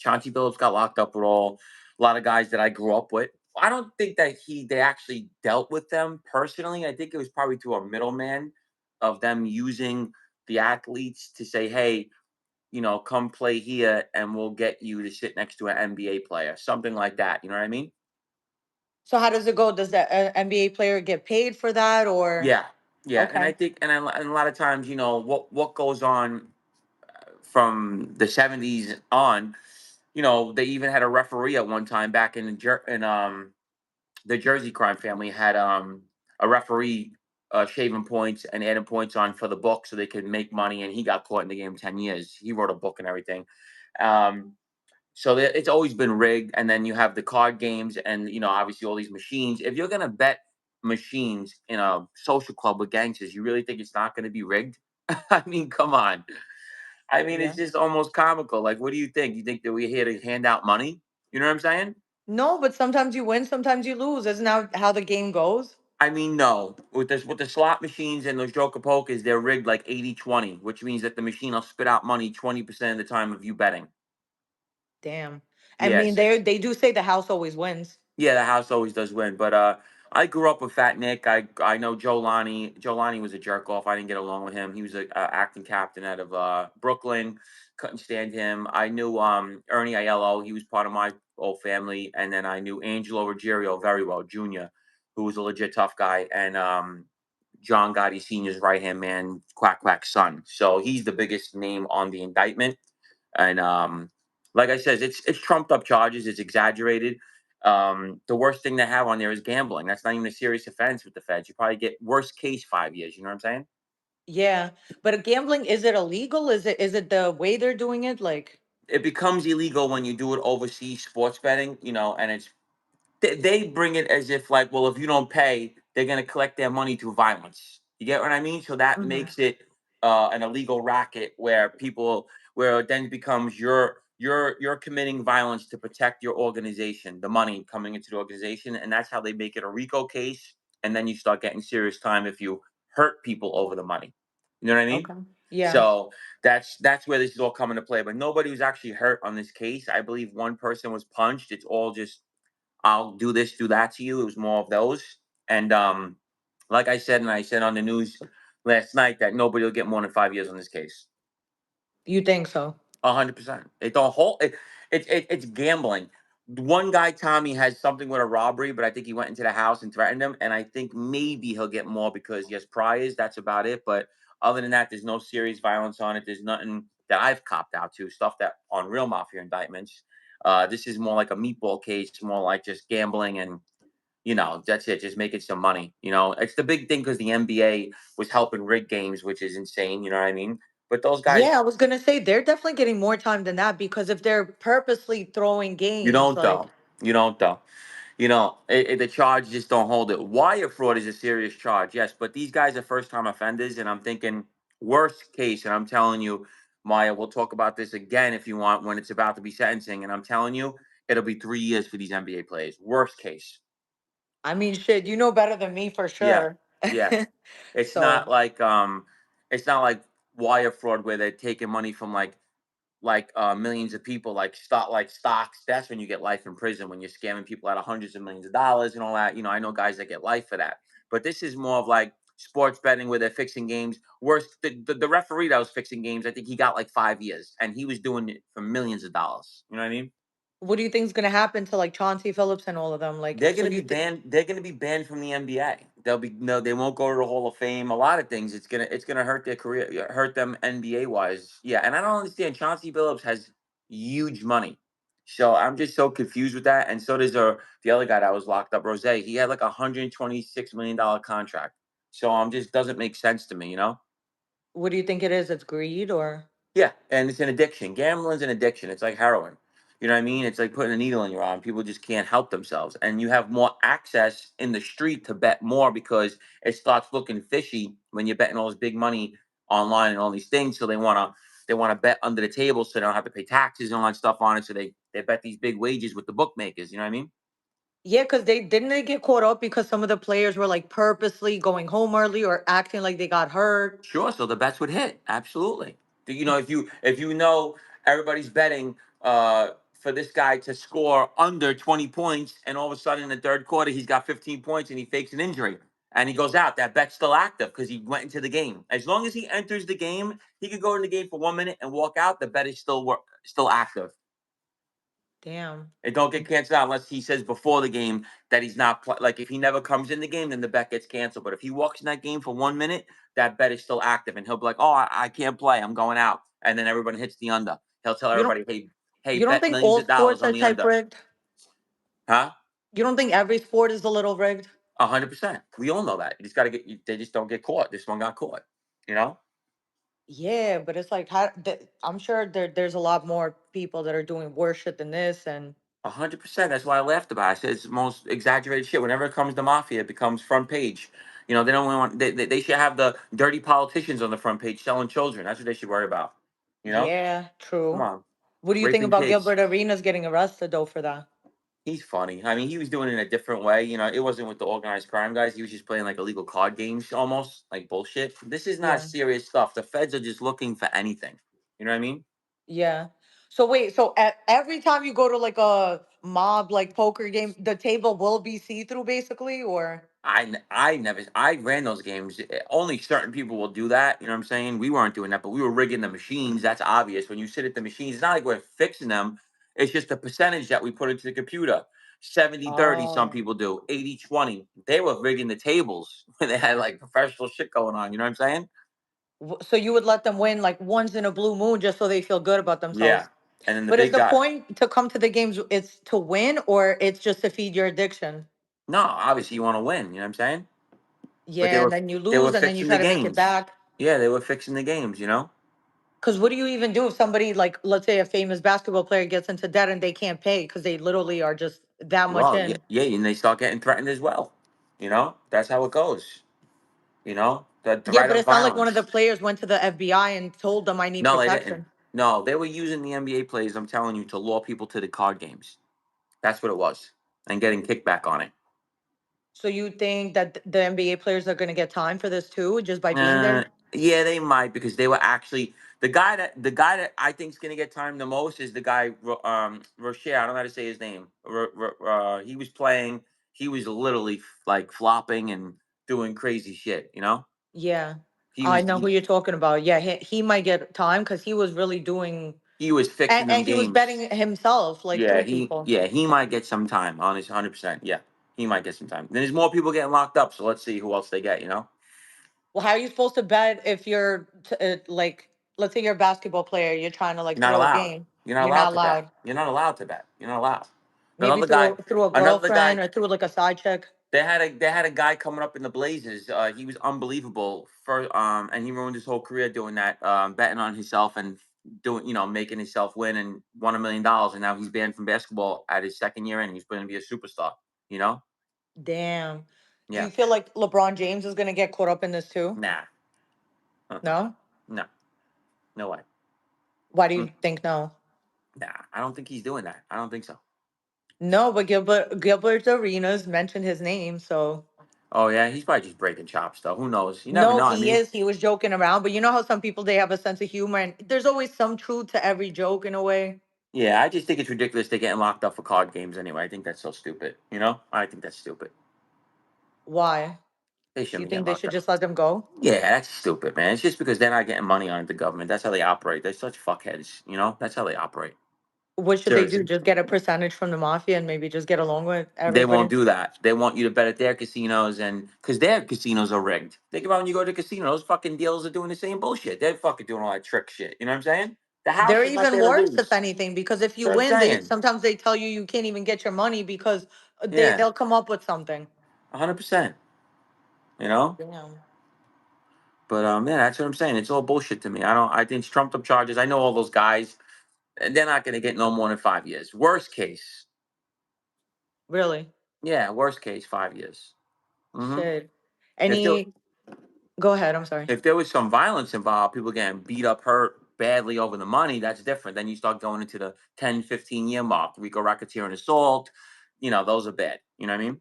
Chauncey Billups got locked up with a lot of guys that I grew up with. I don't think that they actually dealt with them personally. I think it was probably through a middleman of them using the athletes to say, "Hey, come play here, and we'll get you to sit next to an NBA player," something like that. You know what I mean? So how does it go? Does the NBA player get paid for that or Yeah, yeah, and I okay. think, and a lot of times, what goes on from the '70s on. They even had a referee at one time back the Jersey crime family had a referee shaving points and adding points on for the book so they could make money, and he got caught in the game 10 years. He wrote a book and everything. Um, so it's always been rigged, and then you have the card games, and obviously all these machines. If you're gonna bet machines in a social club with gangsters, you really think it's not going to be rigged? I mean, come on. I mean, it's Yeah. just almost comical. Like, what do you think? You think that we're here to hand out money? You know what I'm saying? No, but sometimes you win, sometimes you lose. Isn't that how the game goes? I mean, no. With the slot machines and those joker pokers, they're rigged like 80-20, which means that the machine will spit out money 20% of the time of you betting. Damn. I mean, Yes. they do say the house always wins. Yeah, the house always does win. But I grew up with Fat Nick. I know Joe Lonnie. Joe Lonnie was a jerk off. I didn't get along with him. He was a acting captain out of Brooklyn. Couldn't stand him. I knew Ernie Aiello. He was part of my old family. And then I knew Angelo Ruggiero very well, Jr., who was a legit tough guy. And John Gotti Sr.'s right hand man, Quack Quack's son. So he's the biggest name on the indictment. And like I said, it's trumped up charges. It's exaggerated. The worst thing they have on there is gambling. That's not even a serious offense with the feds. You probably get worst case 5 years. You know what I'm saying? Yeah. But gambling, is it illegal? Is it the way they're doing it? Like, It becomes illegal when you do it overseas sports betting. And they bring it as if like, well, if you don't pay, they're going to collect their money through violence. You get what I mean? So that mhm. makes it an illegal racket where it then becomes you're committing violence to protect your organization, the money coming into the organization, and that's how they make it a RICO case. And then you start getting serious time if you hurt people over the money. You know what I mean? Okay. Yeah. So that's where this is all coming to play. But nobody was actually hurt on this case. I believe one person was punched. It's all just I'll do this, do that to you. It was more of those. And like I said, and I said on the news last night that nobody will get more than 5 years on this case. You think so? 100%. It don't hold. It's gambling. One guy, Tommy, has something with a robbery, but I think he went into the house and threatened him. And I think maybe he'll get more because he has priors. That's about it. But other than that, there's no serious violence on it. There's nothing that I've copped out to. Stuff that on real mafia indictments. This is more like a meatball case, more like just gambling and that's it. Just making some money. It's the big thing because the NBA was helping rig games, which is insane. You know what I mean? But those guys, Yeah, I was gonna say they're definitely getting more time than that because if they're purposely throwing you games, don't like, though. You don't though. The charge just don't hold it. Wire fraud is a serious charge, yes, but these guys are first time offenders, and I'm thinking worst case, and I'm telling you, Maya, we'll talk about this again if you want when it's about to be sentencing, and I'm telling you, it'll be 3 years for these NBA players. Worst case. I mean, shit, you know better than me for Yeah. sure. Yeah. It's not So, like wire fraud where they're taking money from millions of people like stocks. That's when you get life in prison when you're scamming people out of hundreds of millions of dollars and all that. I know guys that get life for that. But this is more of like sports betting where they're fixing games. Worse, the referee that was fixing games, I think he got like 5 years and he was doing it for millions of dollars. You know what I mean? what do you think is gonna happen to like Chauncey Phillips and all of them? Like, They're so going do to you be think? banned. They're going to be banned from the NBA. They'll be no. They won't go to the Hall of Fame. A lot of things. It's gonna hurt their career, hurt them NBA wise. Yeah, and I don't understand. Chauncey Billups has huge money, so I'm just so confused with that. And so does the other guy that was locked up, Rose. He had like $126 million contract. So just doesn't make sense to me. What do you think it is? It's greed or? Yeah, and it's an addiction. Gambling's an addiction. It's like heroin. You know what I mean? It's like putting a needle in your arm. People just can't help themselves. And you have more access in the street to bet more because it starts looking fishy when you're betting all this big money online and all these things. So they wanna bet under the table so they don't have to pay taxes and all that stuff on it. So they bet these big wages with the bookmakers. You know what I mean? Yeah, because they get caught up because some of the players were like purposely going home early or acting like they got hurt. Sure. So the bets would hit. Absolutely. If you know everybody's betting for this guy to score under 20 points, and all of a sudden in the third quarter he's got 15 points and he fakes an injury and he goes out. That bet's still active because he went into the game. As long as he enters the game, he could go in the game for 1 minute and walk out. The bet is still active. Damn. It don't get canceled out unless he says before the game that he's not like if he never comes in the game, then the bet gets canceled. But if he walks in that game for 1 minute, that bet is still active, and he'll be like, "Oh, I can't play. I'm going out," and then everyone hits the under. He'll tell You don't everybody, "Hey, you don't bet think millions all of dollars sports on are the type under." rigged? Huh? You don't think every sport is a little rigged? 100%. We all know that. You just got to get. They just don't get caught. This one got caught. You know. Yeah, but it's like I'm sure there's a lot more people that are doing worse shit than this, and 100%. That's why I laughed about it. I said it's the most exaggerated shit. Whenever it comes to mafia, it becomes front page. They don't want. They should have the dirty politicians on the front page selling children. That's what they should worry about. You know. yeah, Come true. on, What do you think raping about kids. Gilbert Arenas getting arrested though for that? He's funny. I mean, he was doing it in a different way. It wasn't with the organized crime guys. He was just playing like illegal card games, almost like bullshit. This is not Yeah, serious stuff. The feds are just looking for anything. You know what I mean? yeah. So wait, so every time you go to like a mob like poker game, the table will be see through basically, or I never I ran those games. Only certain people will do that. You know what I'm saying? We weren't doing that, but we were rigging the machines. That's obvious. When you sit at the machines, it's not like we're fixing them. It's just the percentage that we put into the computer. 70-30. Some oh, people do 80-20. They were rigging the tables when they had like professional shit going on. You know what I'm saying? so you would let them win like once in a blue moon just so they feel good about Yeah. themselves. And then the But is big the guy. point to come to the games it's to win or it's just to feed your addiction? No, obviously you want to win. You know what I'm saying? But they Yeah, and were then you they were lose and then you fixing try the to make it games. back. Yeah, they were fixing the games. Because what do you even do if somebody like, let's say, a famous basketball player gets into debt and they can't pay because they literally are just that much Well, yeah, in? yeah, and they start getting threatened as well. That's how it goes. The Yeah, threat but of it's not like one of the violence. players went to the FBI and told them I need No, they didn't. protection. No, they were using the NBA players, I'm telling you, to lure people to the card games. That's what it was. And getting kickback on it. So you think that the NBA players are going to get time for this too, just by being Uh, there? yeah, they might because they were actually the guy that I think is gonna get time the most is the guy Rocher. I don't know how to say his name. He was playing. He was literally like flopping and doing crazy shit. Yeah, He I was know who he, you're talking about. Yeah, he might get time because he was really doing, he was fixing them and he was games. betting himself like Yeah, through he people. yeah he might get some time. Honest, 100%. Yeah, he might get some time. There's more people getting locked up, so let's see who else they get. Well, how are you supposed to bet if you're like, let's say you're a basketball player, you're trying to like You're not throw a allowed. game, You're not you're allowed not to bet. allowed. You're not allowed to bet. You're not allowed. Maybe Another guy, through a another girlfriend guy. or through like a side chick. They had a guy coming up in the Blazers. He was unbelievable for and he ruined his whole career doing that, betting on himself and doing making himself win and won $1 million. And now he's banned from basketball at his second year and he's going to be a superstar. You know? Damn. Do Yeah. you feel like LeBron James is gonna get caught up in this too? Nah. Uh-uh. No. No. No way. Why do Mm, you think no? Nah. I don't think he's doing that. I don't think so. No, but Gilbert Arenas mentioned his name, so Oh yeah, he's probably just breaking chops though. Who knows? You never no, know. I he mean, is. He was joking around, but you know how some people they have a sense of humor, and there's always some truth to every joke in a way. yeah, I just think it's ridiculous they're getting locked up for card games anyway. I think that's so stupid. I think that's stupid. Why? They Do shouldn't you be think getting they locked should up. just let them go? Yeah, that's stupid, man. It's just because they're not getting money on it, the government. That's how they operate. They're such fuckheads. That's how they operate. What should they do? Seriously. Just get a percentage from the mafia and maybe just get along with They won't everybody? do that. They want you to bet at their casinos and because their casinos are rigged. Think about when you go to a casino, those fucking deals are doing the same bullshit. They're fucking doing all that trick shit. You know what I'm saying? The house They're is not even there to worse, if lose. anything, because if That's you what I'm win, they saying. sometimes they tell you you can't even get your money because Yeah, they'll come up with something. 100%. You know? Damn. But yeah, that's what I'm saying. It's all bullshit to me. I think it's trumped up charges. I know all those guys, and they're not gonna get no more than 5 years. Worst case. Really? Yeah, worst case, 5 years. hmm Shit. If there Any Go ahead, I'm sorry. if there was some violence involved, people getting beat up, hurt badly over the money, that's different. Then you start going into the 10, 15 year mark. Rico racketeering assault, those are bad. You know what I mean?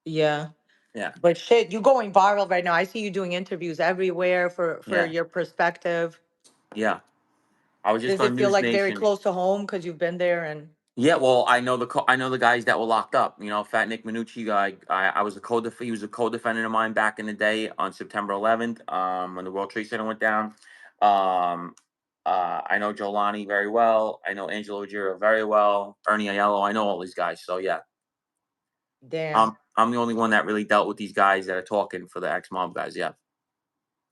Yeah. Yeah, But shit, you going viral right now. I see you doing interviews everywhere for yeah, your perspective. yeah. I was just Does on it feel News like very Nation. close to home because you've been there and Yeah, well, I know the guys that were locked up. You know, Fat Nick Minucci. I was a he was a co-defendant of mine back in the day on September 11th, when the World Trade Center went down. Um, I know Jolani very well. I know Angelo Ruggiero very well. Ernie Aiello. I know all these guys. So yeah, Damn. I'm the only one that really dealt with these guys that are talking for the ex mob guys. Yeah.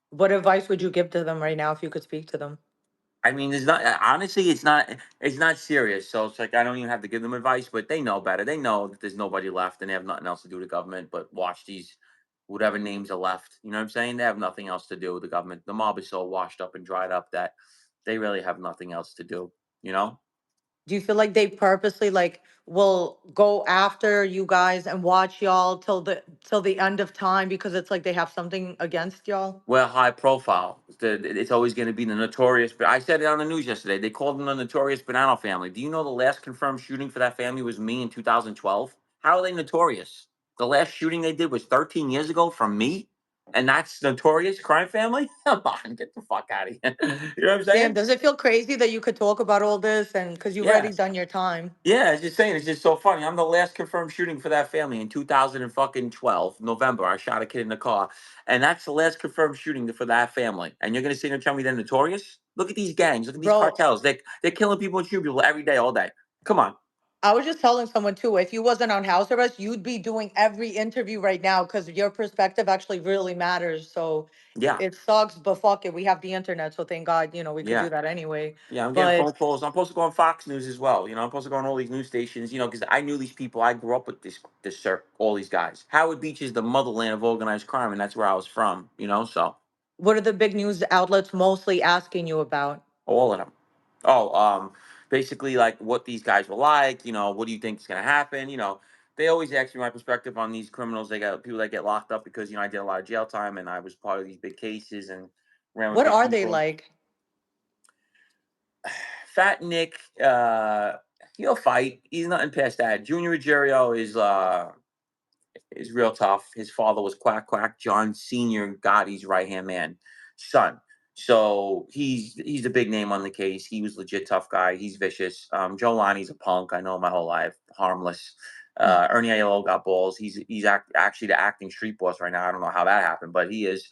What advice would you give to them right now if you could speak to them? I mean, it's not honestly, it's not serious. So it's like I don't even have to give them advice, but they know better. They know that there's nobody left, and they have nothing else to do with the government but watch these whatever names are left. You know what I'm saying? They have nothing else to do with the government. The mob is so washed up and dried up that they really have nothing else to do. You know? Do you feel like they purposely like will go after you guys and watch y'all till the end of time because it's like they have something against y'all? Well, high profile. It's always going to be the notorious. But I said it on the news yesterday. They called them the notorious Bonanno family. Do you know the last confirmed shooting for that family was me in 2012? How are they notorious? The last shooting they did was 13 years ago from me, and that's notorious crime family. Come on, get the fuck out of here. You know what I'm Damn, saying? does it feel crazy that you could talk about all this and because you've already Yes. done your time? Yeah, it's just saying, it's just so funny. I'm the last confirmed shooting for that family in 2012, November. I shot a kid in the car, and that's the last confirmed shooting for that family. And you're gonna sit here and tell me they're notorious? Look at these gangs. Look at these Bro, cartels. They're killing people and shooting people every day, all day. Come on. I was just telling someone too, if you wasn't on house arrest, you'd be doing every interview right now because your perspective actually really matters. So Yeah, it sucks, but fuck it. We have the internet. So thank God, we could yeah, do that anyway. yeah. I'm getting But phone calls. I'm supposed to go on Fox News as well. You know, I'm supposed to go on all these news stations. You know, because I knew these people. I grew up with all these guys. Howard Beach is the motherland of organized crime, and that's where I was from. You know, so. what are the big news outlets mostly asking you about? All of them. Oh, basically like what these guys were like. You know, what do you think is going to happen? You know, they always ask me my perspective on these criminals. They got people that get locked up because I did a lot of jail time and I was part of these big cases and ran with What big are they people. like? Fat Nick, he'll fight. He's nothing past that. Junior Ruggiero is real tough. His father was Quack Quack, John Senior Gotti's right hand man, son. So he's a big name on the case. He was legit tough guy. He's vicious. Joe Lonnie's a punk. I know him my whole life. Harmless. Ernie Aiello got balls. Actually the acting street boss right now. I don't know how that happened, but he is.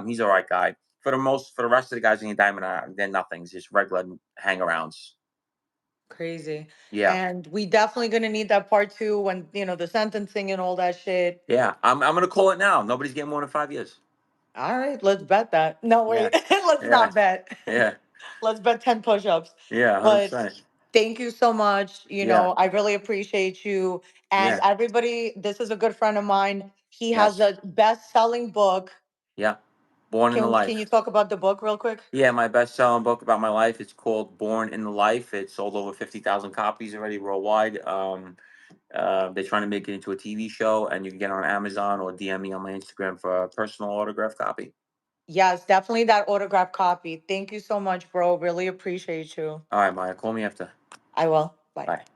He's all right guy. For the rest of the guys in the indictment, they're nothing's just regular hangarounds. Crazy. Yeah. And we definitely gonna need that part two when, the sentencing and all that shit. Yeah. I'm gonna call it now. Nobody's getting more than 5 years. All right, let's bet that. No, Yeah. wait, let's Yeah. not bet. Yeah. Let's bet 10 push-ups. Yeah, But 100%. thank you so much. Yeah, I really appreciate you. And yeah, everybody, this is a good friend of mine. He has yes, a best-selling book. yeah. Born in the Can you Life. talk about the book real quick? Yeah, my best-selling book about my life. It's called Born in the Life. It's sold over 50,000 copies already worldwide. They're trying to make it into a TV show, and you can get it on Amazon or DM me on my Instagram for a personal autograph copy. Yes, definitely that autograph copy. Thank you so much, bro. Really appreciate you. All right, Maya, call me after. I will. Bye. Bye.